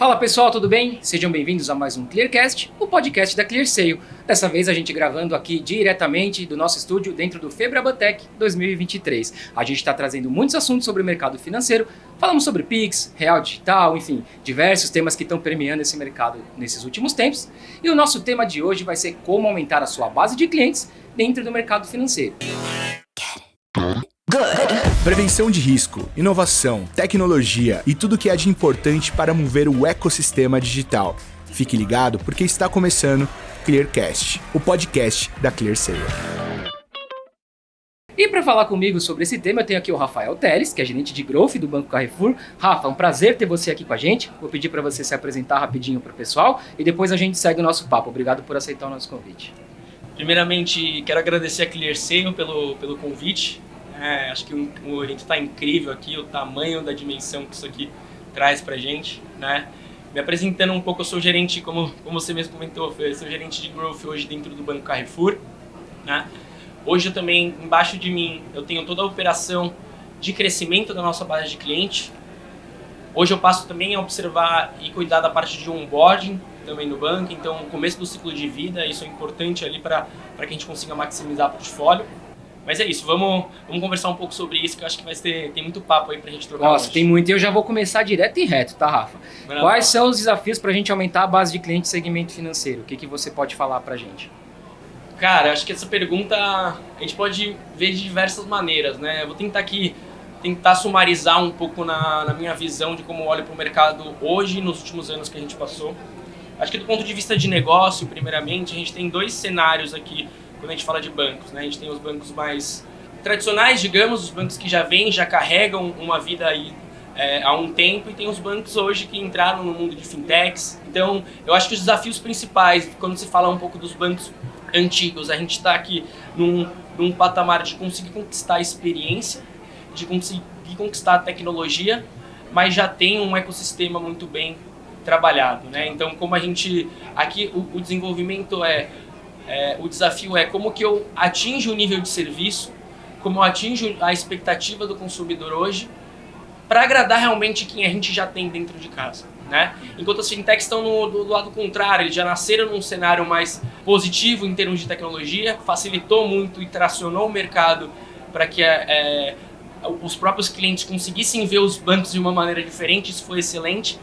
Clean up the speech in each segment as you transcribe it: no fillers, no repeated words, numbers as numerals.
Fala pessoal, tudo bem? Sejam bem-vindos a mais um Clearcast, o podcast da ClearSale. Dessa vez a gente gravando aqui diretamente do nosso estúdio dentro do Febrabatec 2023. A gente está trazendo muitos assuntos sobre o mercado financeiro, falamos sobre Pix, Real Digital, enfim, diversos temas que estão permeando esse mercado nesses últimos tempos. E o nosso tema de hoje vai ser como aumentar a sua base de clientes dentro do mercado financeiro. Prevenção de risco, inovação, tecnologia e tudo que há de importante para mover o ecossistema digital. Fique ligado porque está começando Clearcast, o podcast da ClearSale. E para falar comigo sobre esse tema, eu tenho aqui o Rafael Teles, que é gerente de Growth do Banco Carrefour. Rafa, um prazer ter você aqui com a gente. Vou pedir para você se apresentar rapidinho para o pessoal e depois a gente segue o nosso papo. Obrigado por aceitar o nosso convite. Primeiramente, quero agradecer a ClearSale pelo convite. Acho que o evento está incrível aqui, o tamanho da dimensão que isso aqui traz pra gente, né? Me apresentando um pouco, eu sou gerente, como você mesmo comentou, eu sou gerente de Growth hoje dentro do Banco Carrefour, né? Hoje eu também, embaixo de mim, eu tenho toda a operação de crescimento da nossa base de cliente. Hoje eu passo também a observar e cuidar da parte de onboarding também no banco, então o começo do ciclo de vida, isso é importante ali para que a gente consiga maximizar o portfólio. Mas é isso, vamos conversar um pouco sobre isso, que eu acho que tem muito papo aí pra gente trocar. Nossa, tem muito. E eu já vou começar direto e reto, tá, Rafa? Quais são os desafios pra gente aumentar a base de cliente e segmento financeiro? O que você pode falar pra gente? Cara, acho que essa pergunta a gente pode ver de diversas maneiras, né? Eu vou tentar sumarizar um pouco na minha visão de como eu olho pro mercado hoje e nos últimos anos que a gente passou. Acho que do ponto de vista de negócio, primeiramente, a gente tem dois cenários aqui quando a gente fala de bancos, né? A gente tem os bancos mais tradicionais, digamos, os bancos que já carregam uma vida aí há um tempo, e tem os bancos hoje que entraram no mundo de fintechs. Então, eu acho que os desafios principais, quando se fala um pouco dos bancos antigos, a gente está aqui num patamar de conseguir conquistar a experiência, de conseguir conquistar a tecnologia, mas já tem um ecossistema muito bem trabalhado, né? Então, como a gente... Aqui, o desenvolvimento o desafio é como que eu atinjo o nível de serviço, como eu atinjo a expectativa do consumidor hoje, para agradar realmente quem a gente já tem dentro de casa, né? Enquanto as fintechs estão do lado contrário, eles já nasceram num cenário mais positivo em termos de tecnologia, facilitou muito e tracionou o mercado para que os próprios clientes conseguissem ver os bancos de uma maneira diferente, isso foi excelente,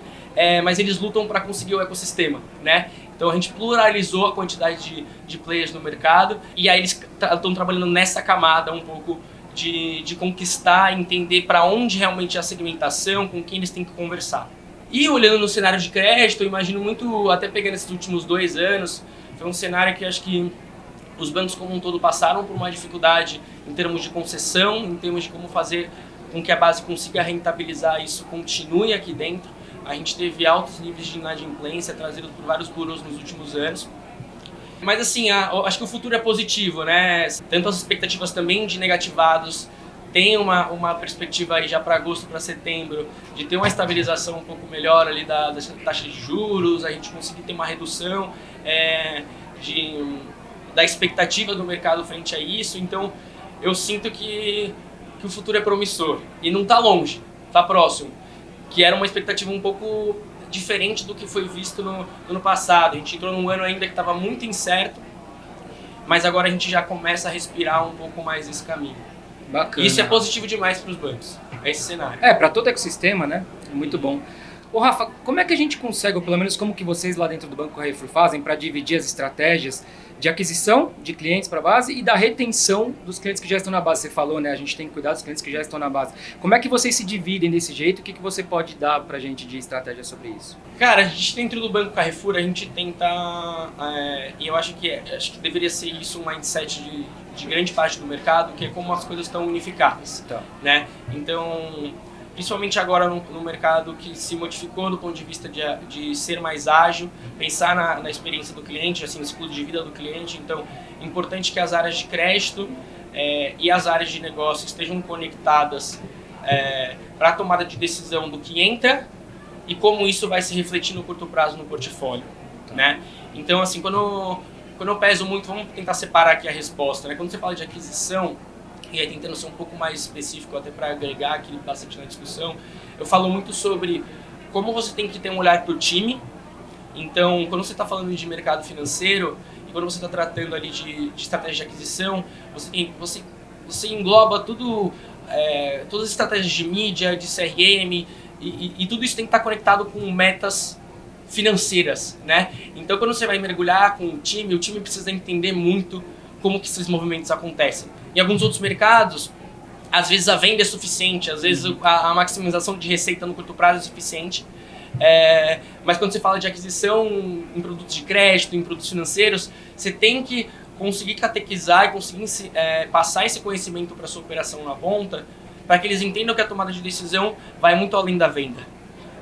mas eles lutam para conseguir o ecossistema, né? Então a gente pluralizou a quantidade de players no mercado, e aí eles estão trabalhando nessa camada um pouco de conquistar, entender para onde realmente é a segmentação, com quem eles têm que conversar. E olhando no cenário de crédito, eu imagino muito, até pegando esses últimos 2 anos, foi um cenário que acho que os bancos como um todo passaram por uma dificuldade em termos de concessão, em termos de como fazer com que a base consiga rentabilizar isso, continue aqui dentro. A gente teve altos níveis de inadimplência trazidos por vários gurus nos últimos anos. Mas assim, acho que o futuro é positivo, né? Tanto as expectativas também de negativados, tem uma perspectiva aí já para agosto, para setembro, de ter uma estabilização um pouco melhor ali da taxa de juros, a gente conseguir ter uma redução da expectativa do mercado frente a isso. Então, eu sinto que o futuro é promissor. E não está longe, está próximo. Que era uma expectativa um pouco diferente do que foi visto no ano passado. A gente entrou num ano ainda que estava muito incerto, mas agora a gente já começa a respirar um pouco mais esse caminho. Bacana. Isso é positivo demais para os bancos, esse cenário. Para todo o ecossistema, né? Muito bom. Ô Rafa, como é que a gente consegue, ou pelo menos como que vocês lá dentro do Banco Carrefour fazem para dividir as estratégias de aquisição de clientes para a base e da retenção dos clientes que já estão na base? Você falou, né? A gente tem que cuidar dos clientes que já estão na base. Como é que vocês se dividem desse jeito? O que você pode dar para a gente de estratégia sobre isso? Cara, a gente dentro do Banco Carrefour, a gente tenta, e eu acho que deveria ser isso um mindset de grande parte do mercado, que é como as coisas estão unificadas, né? Então, principalmente agora no mercado que se modificou do ponto de vista de ser mais ágil, pensar na experiência do cliente, assim, no ciclo de vida do cliente. Então, é importante que as áreas de crédito e as áreas de negócio estejam conectadas para a tomada de decisão do que entra e como isso vai se refletir no curto prazo no portfólio, né? Então, assim, quando eu peso muito, vamos tentar separar aqui a resposta, né? Quando você fala de aquisição, e aí tentando ser um pouco mais específico até para agregar aqui bastante na discussão, eu falo muito sobre como você tem que ter um olhar para o time. Então, quando você está falando de mercado financeiro e quando você está tratando ali de estratégia de aquisição, você engloba tudo, todas as estratégias de mídia, de CRM, e tudo isso tem que estar conectado com metas financeiras, né? Então, quando você vai mergulhar com o time precisa entender muito como que esses movimentos acontecem. Em alguns outros mercados, às vezes a venda é suficiente, às vezes a maximização de receita no curto prazo é suficiente, mas quando você fala de aquisição em produtos de crédito, em produtos financeiros, você tem que conseguir catequizar e conseguir passar esse conhecimento para a sua operação na ponta, para que eles entendam que a tomada de decisão vai muito além da venda.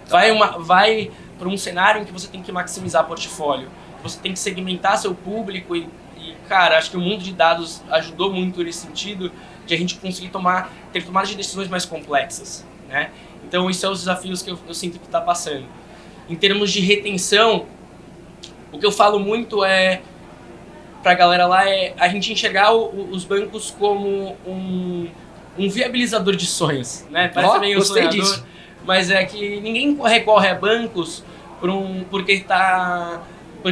Vai para um cenário em que você tem que maximizar portfólio, você tem que segmentar seu público e, cara, acho que o mundo de dados ajudou muito nesse sentido de a gente conseguir ter tomadas de decisões mais complexas, né? Então, isso são os desafios que eu sinto que está passando. Em termos de retenção, o que eu falo muito para a galera lá a gente enxergar os bancos como um viabilizador de sonhos, né? Parece meio sonhador, disso. Mas é que ninguém recorre a bancos porque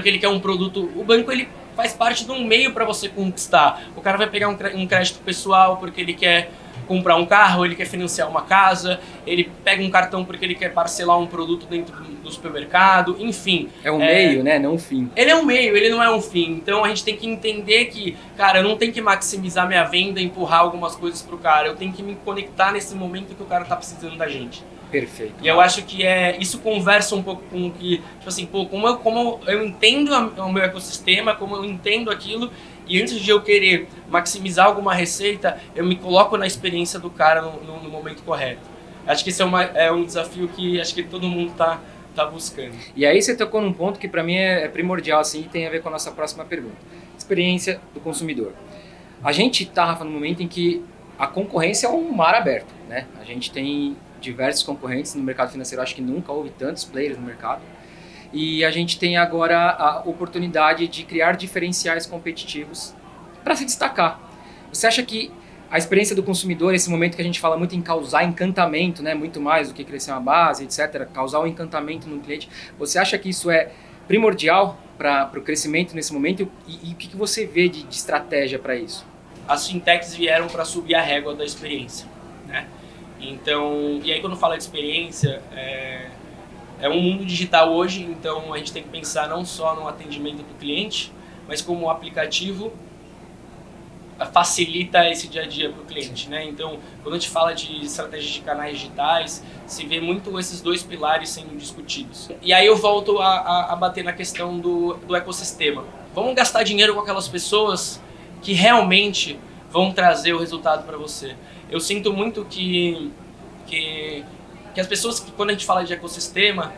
ele quer um produto. O banco, ele faz parte de um meio para você conquistar. O cara vai pegar um crédito pessoal porque ele quer comprar um carro, ele quer financiar uma casa, ele pega um cartão porque ele quer parcelar um produto dentro do supermercado, enfim. É um meio, né? Não um fim. Ele é um meio, ele não é um fim. Então a gente tem que entender que, cara, eu não tenho que maximizar minha venda, empurrar algumas coisas pro cara. Eu tenho que me conectar nesse momento que o cara tá precisando da gente. Perfeito. E eu acho que isso conversa um pouco com o que, tipo assim, como eu entendo o meu ecossistema, como eu entendo aquilo, e antes de eu querer maximizar alguma receita, eu me coloco na experiência do cara no momento correto. Acho que esse é um desafio que acho que todo mundo tá buscando. E aí você tocou num ponto que para mim é primordial, assim, e tem a ver com a nossa próxima pergunta. Experiência do consumidor. A gente tá, Rafa, no momento em que a concorrência é um mar aberto, né? A gente tem diversos concorrentes no mercado financeiro, acho que nunca houve tantos players no mercado. E a gente tem agora a oportunidade de criar diferenciais competitivos para se destacar. Você acha que a experiência do consumidor, esse momento que a gente fala muito em causar encantamento, né, muito mais do que crescer uma base, etc., causar um encantamento no cliente, você acha que isso é primordial para o crescimento nesse momento? E o que você vê de estratégia para isso? As fintechs vieram para subir a régua da experiência, né? Então, e aí quando fala de experiência, é um mundo digital hoje, então a gente tem que pensar não só no atendimento do cliente, mas como o aplicativo facilita esse dia a dia para o cliente, né? Então, quando a gente fala de estratégias de canais digitais, se vê muito esses dois pilares sendo discutidos. E aí eu volto a bater na questão do ecossistema. Vamos gastar dinheiro com aquelas pessoas que realmente vão trazer o resultado para você. Eu sinto muito que as pessoas, quando a gente fala de ecossistema,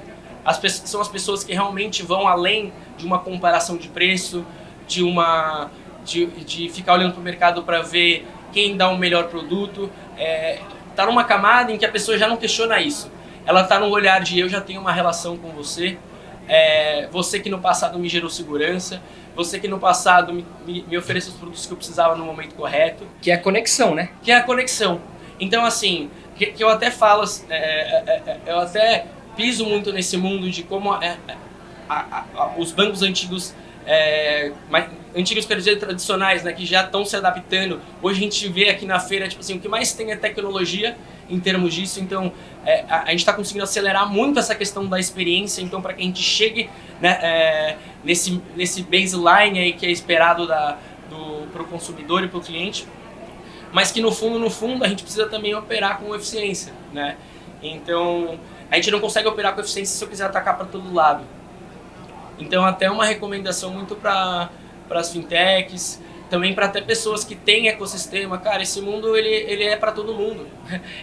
são as pessoas que realmente vão além de uma comparação de preço, de ficar olhando para o mercado para ver quem dá o melhor produto. Tá numa camada em que a pessoa já não questiona isso. Ela tá no olhar de eu já tenho uma relação com você, você que no passado me gerou segurança, você que no passado me ofereceu os produtos que eu precisava no momento correto. Que é a conexão, né? Que é a conexão. Então, assim, que eu até falo, eu até piso muito nesse mundo de como os bancos antigos, antigos, quer dizer, tradicionais, né, que já estão se adaptando. Hoje a gente vê aqui na feira, tipo assim, o que mais tem é tecnologia em termos disso. Então, a gente está conseguindo acelerar muito essa questão da experiência. Então, para que a gente chegue, né, nesse baseline aí que é esperado para o consumidor e para o cliente, mas que no fundo a gente precisa também operar com eficiência, né? Então, a gente não consegue operar com eficiência se eu quiser atacar para todo lado. Então, até uma recomendação muito para as fintechs, também para até pessoas que têm ecossistema. Cara, esse mundo ele é para todo mundo.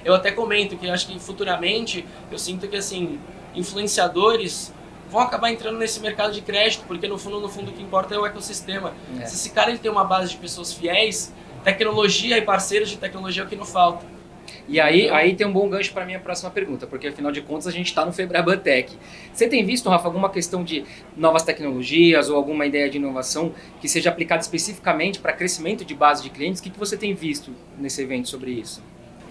Eu até comento que eu acho que futuramente eu sinto que assim, influenciadores vão acabar entrando nesse mercado de crédito, porque no fundo o que importa é o ecossistema. Se esse cara ele tem uma base de pessoas fiéis, tecnologia e parceiros de tecnologia é o que não falta. E aí tem um bom gancho para a minha próxima pergunta, porque afinal de contas a gente está no Febraban-Tech. Você tem visto, Rafa, alguma questão de novas tecnologias ou alguma ideia de inovação que seja aplicada especificamente para crescimento de base de clientes? O que você tem visto nesse evento sobre isso?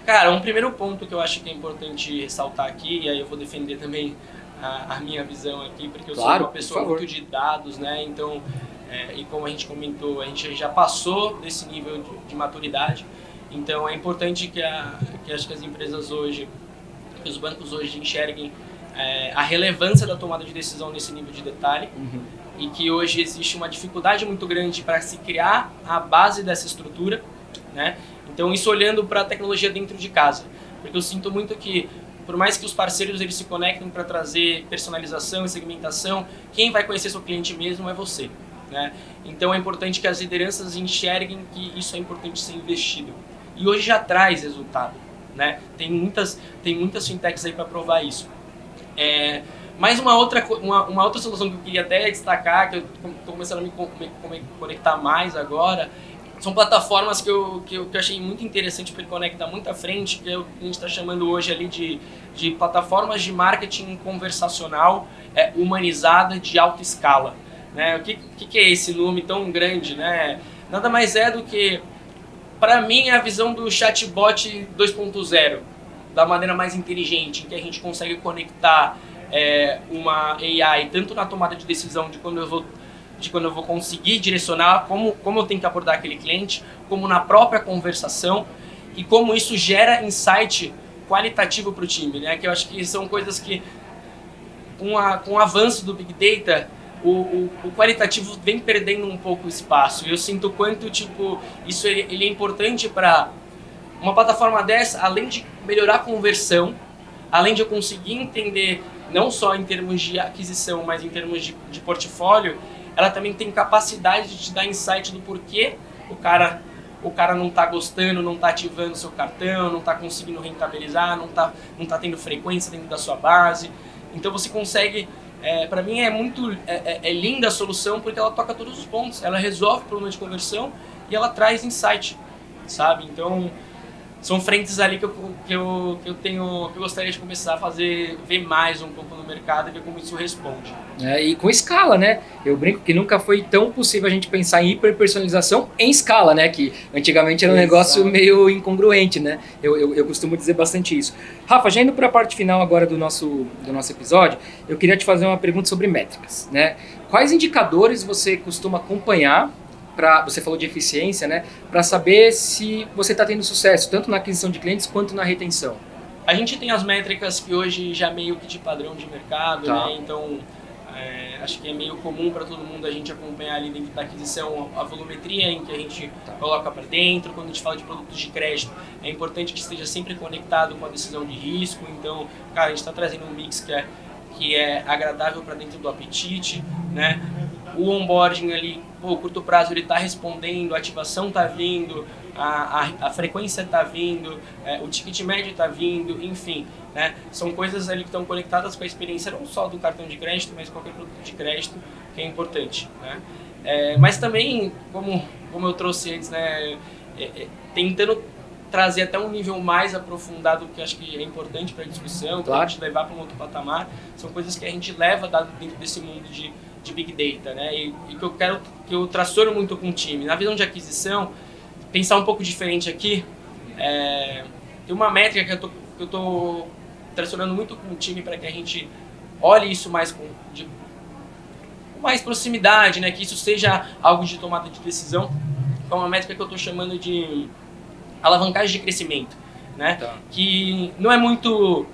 Cara, um primeiro ponto que eu acho que é importante ressaltar aqui, e aí eu vou defender também a minha visão aqui, porque eu Claro, sou uma pessoa muito de dados, né? Então, e como a gente comentou, a gente já passou desse nível de maturidade. Então, é importante que acho que as empresas hoje, que os bancos hoje enxerguem a relevância da tomada de decisão nesse nível de detalhe. E que hoje existe uma dificuldade muito grande para se criar a base dessa estrutura, né? Então, isso olhando para a tecnologia dentro de casa. Porque eu sinto muito que, por mais que os parceiros eles se conectem para trazer personalização e segmentação, quem vai conhecer seu cliente mesmo é você, né? Então, é importante que as lideranças enxerguem que isso é importante ser investido. E hoje já traz resultado, né? Tem muitas fintechs aí para provar isso. Mais uma outra solução que eu queria até destacar, que eu estou começando a me conectar mais agora, são plataformas que eu achei muito interessante para ele conectar muito à frente, que é o que a gente está chamando hoje ali de plataformas de marketing conversacional humanizada de alta escala, né? O que é esse nome tão grande, né? Nada mais é do que, para mim, a visão do chatbot 2.0, da maneira mais inteligente, em que a gente consegue conectar uma AI tanto na tomada de decisão de quando eu vou conseguir direcionar como eu tenho que abordar aquele cliente, como na própria conversação, e como isso gera insight qualitativo para o time, né? Que eu acho que são coisas que, com o avanço do Big Data, o qualitativo vem perdendo um pouco o espaço. E eu sinto o quanto isso ele é importante para uma plataforma dessa, além de melhorar a conversão, além de eu conseguir entender, não só em termos de aquisição, mas em termos de portfólio, ela também tem capacidade de te dar insight do porquê o cara não está gostando, não está ativando seu cartão, não está conseguindo rentabilizar, não tá tendo frequência dentro da sua base. Então você consegue, para mim é linda a solução, porque ela toca todos os pontos, ela resolve o problema de conversão e ela traz insight, sabe? Então são frentes ali que eu gostaria de começar a ver mais um pouco no mercado e ver como isso responde. E com escala, né? Eu brinco que nunca foi tão possível a gente pensar em hiperpersonalização em escala, né? Que antigamente era um negócio meio incongruente, né? Eu costumo dizer bastante isso. Rafa, já indo para a parte final agora do nosso episódio, eu queria te fazer uma pergunta sobre métricas, né? Quais indicadores você costuma acompanhar? Você falou de eficiência, né? Para saber se você está tendo sucesso, tanto na aquisição de clientes quanto na retenção. A gente tem as métricas que hoje já meio que de padrão de mercado, né? Então, acho que é meio comum para todo mundo a gente acompanhar ali dentro da aquisição a volumetria em que a gente coloca para dentro. Quando a gente fala de produtos de crédito, é importante que esteja sempre conectado com a decisão de risco. Então, cara, a gente está trazendo um mix que é agradável para dentro do apetite, né? O onboarding ali, curto prazo ele está respondendo, a ativação está vindo, a frequência está vindo, o ticket médio está vindo, enfim, né? São coisas ali que estão conectadas com a experiência não só do cartão de crédito, mas qualquer produto de crédito que é importante, né? Mas também, como eu trouxe antes, né, tentando trazer até um nível mais aprofundado, que acho que é importante para a discussão, para a gente levar para um outro patamar, são coisas que a gente leva dentro desse mundo de Big Data, né? E que eu traçono muito com o time. Na visão de aquisição, pensar um pouco diferente aqui, tem uma métrica que eu estou traçonando muito com o time para que a gente olhe isso mais com mais proximidade, né? Que isso seja algo de tomada de decisão. É uma métrica que eu estou chamando de alavancagem de crescimento, né? Que não é muito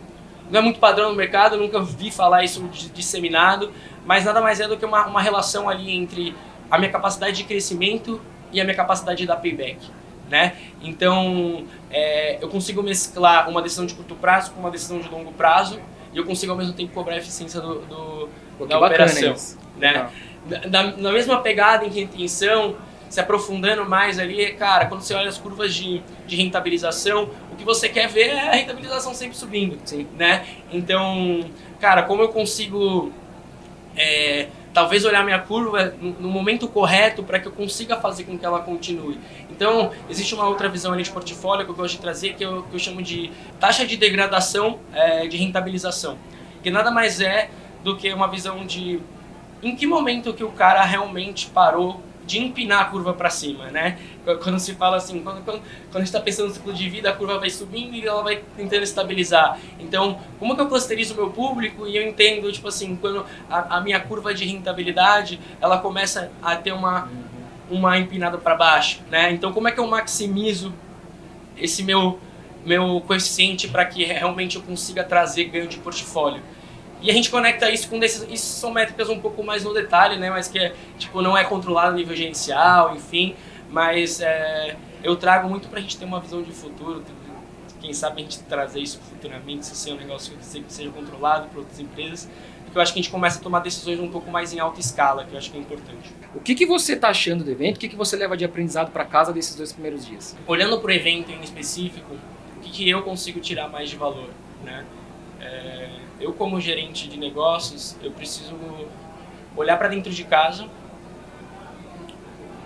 padrão no mercado, eu nunca vi falar isso disseminado, mas nada mais é do que uma relação ali entre a minha capacidade de crescimento e a minha capacidade de dar payback, né? Então, eu consigo mesclar uma decisão de curto prazo com uma decisão de longo prazo e eu consigo ao mesmo tempo cobrar a eficiência da operação, né? Na mesma pegada em retenção, se aprofundando mais ali, cara, quando você olha as curvas de rentabilização, o que você quer ver é a rentabilização sempre subindo, né? Então, cara, como eu consigo talvez olhar minha curva no momento correto para que eu consiga fazer com que ela continue. Então, existe uma outra visão ali de portfólio que eu gosto de trazer, que eu chamo de taxa de degradação de rentabilização, que nada mais é do que uma visão de em que momento que o cara realmente parou de empinar a curva para cima, né? Quando se fala assim, quando a gente está pensando no ciclo de vida, a curva vai subindo e ela vai tentando estabilizar. Então, como que eu clusterizo o meu público e eu entendo, tipo assim, quando a minha curva de rentabilidade, ela começa a ter uma empinada para baixo, né? Então, como é que eu maximizo esse meu coeficiente para que realmente eu consiga trazer ganho de portfólio? E a gente conecta isso com isso são métricas um pouco mais no detalhe, né? Mas que tipo, não é controlado a nível gerencial, enfim. Mas eu trago muito para a gente ter uma visão de futuro. Quem sabe a gente trazer isso futuramente, se ser um negócio que seja controlado por outras empresas. Porque eu acho que a gente começa a tomar decisões um pouco mais em alta escala, que eu acho que é importante. O que você está achando do evento? O que você leva de aprendizado para casa desses 2 primeiros dias? Olhando para o evento em específico, o que eu consigo tirar mais de valor, né? Eu, como gerente de negócios, eu preciso olhar para dentro de casa.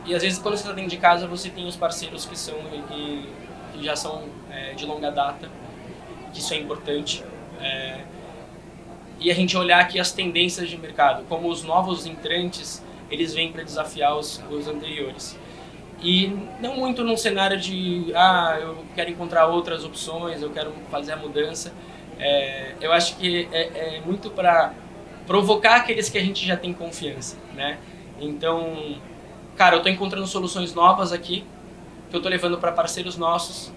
E às vezes, quando você está dentro de casa, você tem os parceiros que já são de longa data, que isso é importante. E a gente olhar aqui as tendências de mercado, como os novos entrantes, eles vêm para desafiar os anteriores. E não muito num cenário de, eu quero encontrar outras opções, eu quero fazer a mudança. Eu acho que é muito para provocar aqueles que a gente já tem confiança, né? Então, cara, eu estou encontrando soluções novas aqui, que eu estou levando para parceiros nossos,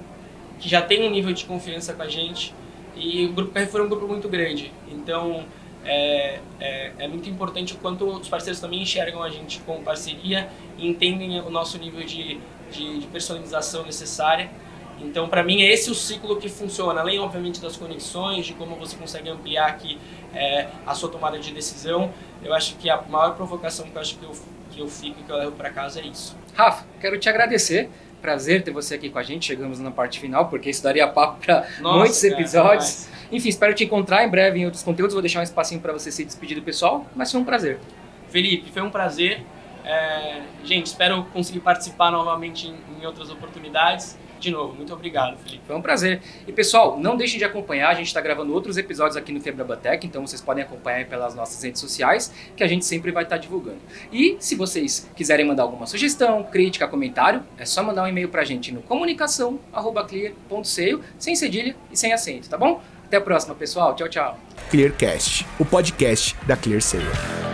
que já tem um nível de confiança com a gente, e o Grupo Carrefour é um grupo muito grande. Então, é muito importante o quanto os parceiros também enxergam a gente como parceria e entendem o nosso nível de personalização necessária. Então, para mim, é esse o ciclo que funciona, além, obviamente, das conexões, de como você consegue ampliar aqui a sua tomada de decisão. Eu acho que a maior provocação que eu acho que eu fico e que eu levo para casa é isso. Rafa, quero te agradecer. Prazer ter você aqui com a gente. Chegamos na parte final, porque isso daria papo para muitos episódios. Enfim, espero te encontrar em breve em outros conteúdos. Vou deixar um espacinho para você se despedir do pessoal, mas foi um prazer. Felipe, foi um prazer. Gente, espero conseguir participar novamente em outras oportunidades. De novo, muito obrigado, Felipe. Foi um prazer. E pessoal, não deixem de acompanhar, a gente está gravando outros episódios aqui no Febrabatec, então vocês podem acompanhar pelas nossas redes sociais, que a gente sempre vai estar divulgando. E se vocês quiserem mandar alguma sugestão, crítica, comentário, é só mandar um e-mail pra gente no comunicação@clear.seio, sem cedilha e sem acento, tá bom? Até a próxima, pessoal. Tchau, tchau. Clearcast, o podcast da ClearSale.